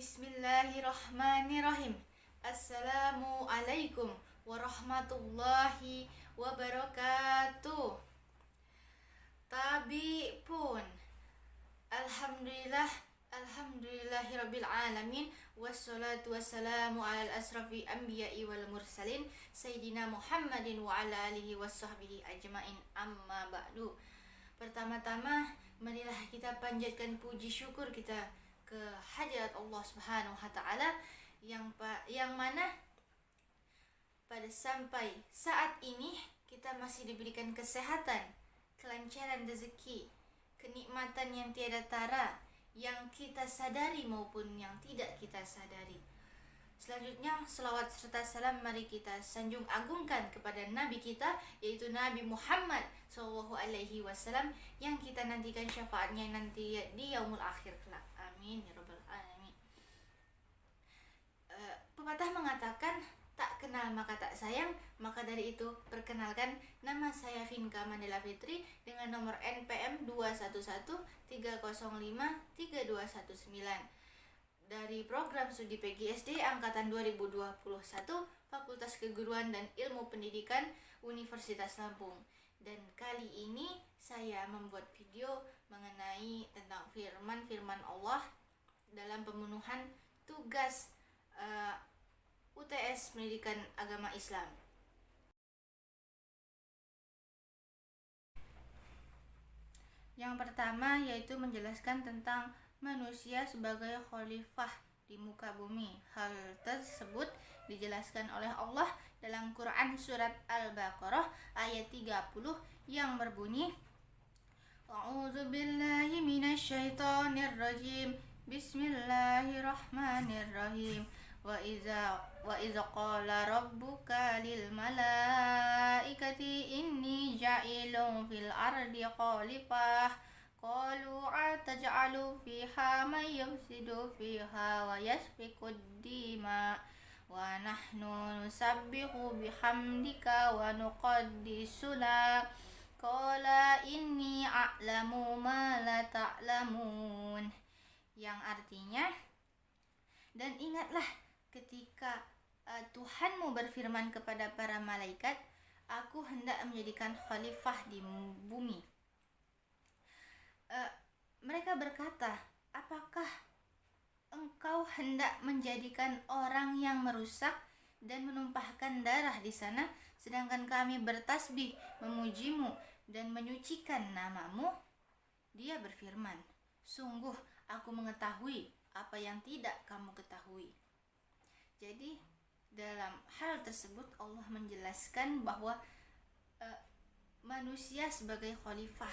Bismillahirrahmanirrahim. Assalamualaikum warahmatullahi wabarakatuh. Tabi pun. Alhamdulillahirabbil alamin wassalatu wassalamu ala asrafi anbiya'i wal mursalin sayyidina Muhammadin wa ala alihi washabbihi ajmain, amma ba'du. Pertama-tama marilah kita panjatkan puji syukur kita ke hadirat Allah Subhanahu wa taala yang mana pada sampai saat ini kita masih diberikan kesehatan, kelancaran rezeki, kenikmatan yang tiada tara yang kita sadari maupun yang tidak kita sadari. Selanjutnya selawat serta salam mari kita sanjung agungkan kepada Nabi kita, yaitu Nabi Muhammad SAW, yang kita nantikan syafaatnya nanti di yaumul akhir kelak. Amin ya rabbal alamin. Pepatah mengatakan tak kenal maka tak sayang. Maka dari itu perkenalkan, nama saya Finka Mandela Fitri dengan nomor NPM 21130532119 dari program studi PGSD angkatan 2021 Fakultas Keguruan dan Ilmu Pendidikan Universitas Lampung. Dan kali ini saya membuat video mengenai tentang firman Allah dalam pemenuhan tugas UTS Pendidikan Agama Islam. Yang pertama yaitu menjelaskan tentang manusia sebagai khalifah di muka bumi. Hal tersebut dijelaskan oleh Allah dalam Quran surat Al-Baqarah ayat 30 yang berbunyi, A'udzubillahi minasyaitonirrajim. Bismillahirrahmanirrahim. Wa iza qala rabbuka lil malaikati inni ja'ilun fil ardi khalifah qalu ataj'alu fiha may yufsidu fiha wa yasfiku dima wa nahnu nusabbihu bihamdika wa nuqaddisu lak qala inni a'lamu ma la ta'lamun, yang artinya, dan ingatlah ketika Tuhanmu berfirman kepada para malaikat, aku hendak menjadikan khalifah di bumi. Mereka berkata, apakah engkau hendak menjadikan orang yang merusak dan menumpahkan darah di sana, sedangkan kami bertasbih memujimu dan menyucikan namamu? Dia berfirman, sungguh aku mengetahui apa yang tidak kamu ketahui. Jadi dalam hal tersebut Allah menjelaskan bahwa manusia sebagai khalifah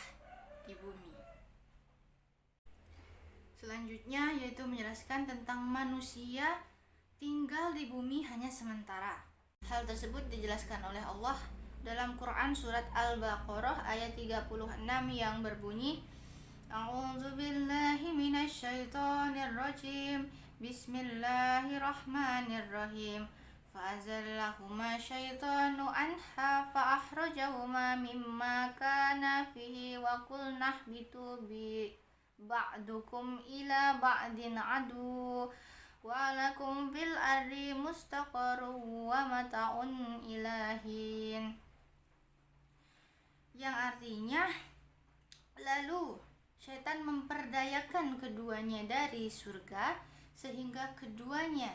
di bumi. Selanjutnya yaitu menjelaskan tentang manusia tinggal di bumi hanya sementara. Hal tersebut dijelaskan oleh Allah dalam Quran surat Al-Baqarah ayat 36 yang berbunyi, A'udzubillahi minasyaitonirrajim. Bismillahirrahmanirrahim. Fa'azallahuma syaitanu anha fa'akhrajahuma mimma kana fihi wa qulna ihbitu bi ba'dukum ila ba'din adu wa lakum fil ardi mustaqarrun wa mata'un ilahin, yang artinya, lalu syaitan memperdayakan keduanya dari surga sehingga keduanya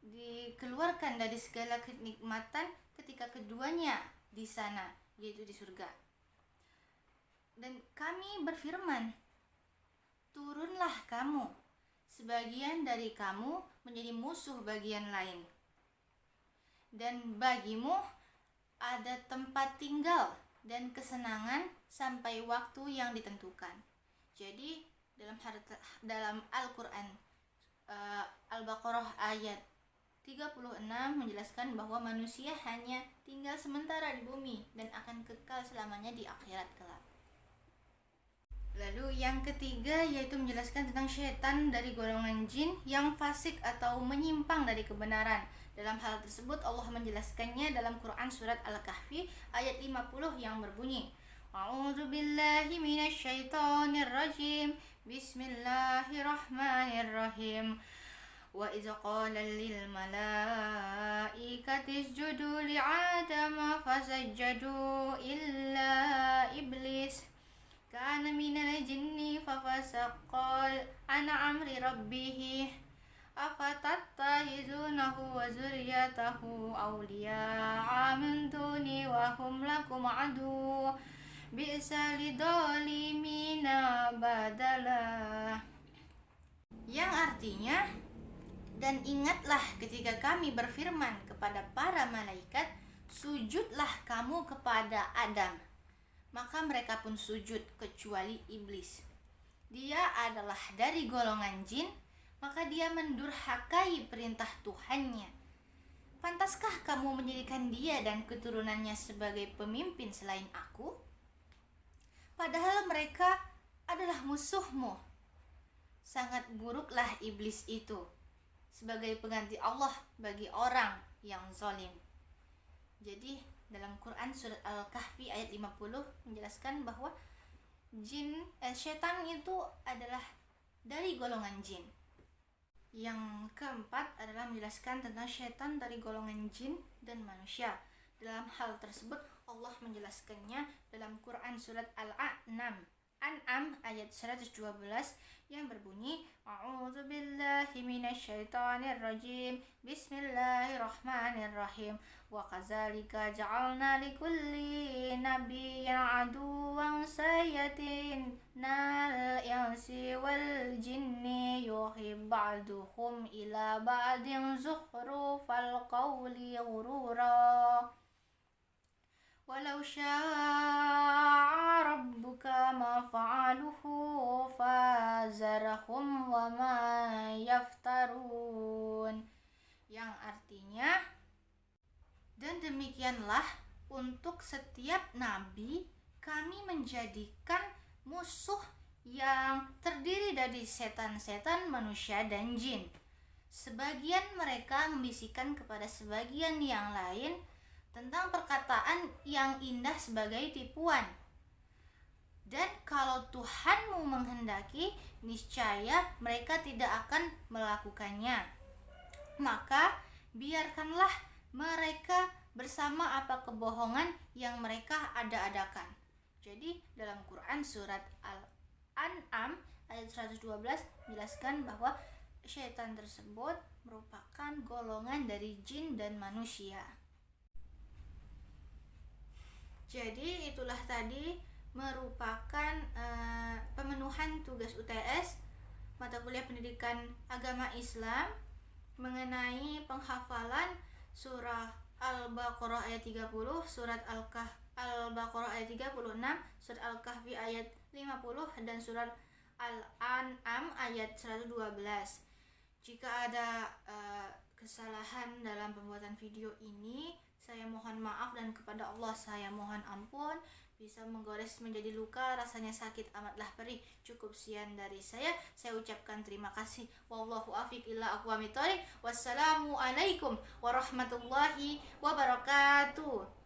dikeluarkan dari segala kenikmatan ketika keduanya di sana, yaitu di surga. Dan kami berfirman, turunlah kamu, sebagian dari kamu menjadi musuh bagian lain, dan bagimu ada tempat tinggal dan kesenangan sampai waktu yang ditentukan. Jadi dalam Al-Quran Al-Baqarah ayat 36 menjelaskan bahwa manusia hanya tinggal sementara di bumi dan akan kekal selamanya di akhirat kelak. Lalu yang ketiga yaitu menjelaskan tentang syaitan dari golongan jin yang fasik atau menyimpang dari kebenaran. Dalam hal tersebut Allah menjelaskannya dalam Quran surat Al-Kahfi ayat 50 yang berbunyi, A'udzubillahi minasyaitonirrajim. Bismillahirrahmanirrahim. Wa idh qala lil malaikati isjudu li Adama fasajjadu illa iblis kana minal jinni fafasaqal an amri rabbih afatattahizunahu wa zurriyatahu awliya'a min duni wa hum lakum adu bi'sa lidzalimina badala. Yang artinya, dan ingatlah ketika kami berfirman kepada para malaikat, sujudlah kamu kepada Adam. Maka mereka pun sujud kecuali iblis. Dia adalah dari golongan jin, maka dia mendurhakai perintah Tuhannya. Pantaskah kamu menjadikan dia dan keturunannya sebagai pemimpin selain aku? Padahal mereka adalah musuhmu. Sangat buruklah iblis itu sebagai pengganti Allah bagi orang yang zalim. Jadi dalam Quran surat Al-Kahfi ayat 50 menjelaskan bahwa setan itu adalah dari golongan jin. Yang keempat adalah menjelaskan tentang setan dari golongan jin dan manusia. Dalam hal tersebut Allah menjelaskannya dalam Quran surat Al-An'am ayat 112 yang berbunyi A'udzubillahi minasyaitonirrajim Bismillahirrahmanirrahim wa kadzalika ja'alna likulli nabiyyin aduwwan sayyatin nal insi wal jinni yuhi ba'duhum ila ba'din zukhrufal qawli ghurura walau syaa rabbuka ma fa'aluhu fazarhum wa ma yaftarun. Yang artinya, dan demikianlah untuk setiap nabi kami menjadikan musuh yang terdiri dari setan-setan, manusia dan jin. Sebagian mereka membisikkan kepada sebagian yang lain tentang perkataan yang indah sebagai tipuan. Dan kalau Tuhanmu menghendaki, niscaya mereka tidak akan melakukannya. Maka biarkanlah mereka bersama apa kebohongan yang mereka ada-adakan. Jadi dalam Quran surat Al-An'am ayat 112 menjelaskan bahwa syaitan tersebut merupakan golongan dari jin dan manusia. Jadi itulah tadi merupakan pemenuhan tugas UTS mata kuliah pendidikan agama Islam mengenai penghafalan surah Al-Baqarah ayat 30, surat Al-Baqarah ayat 36, surat Al-Kahfi ayat 50 dan surat Al-An'am ayat 112. Jika ada kesalahan dalam pembuatan video ini, saya mohon maaf dan kepada Allah saya mohon ampun. Bisa menggores menjadi luka, rasanya sakit amatlah perih. Cukup sekian dari saya ucapkan terima kasih. Wallahu afiq illa aqwamit thoriq. Wassalamualaikum warahmatullahi wabarakatuh.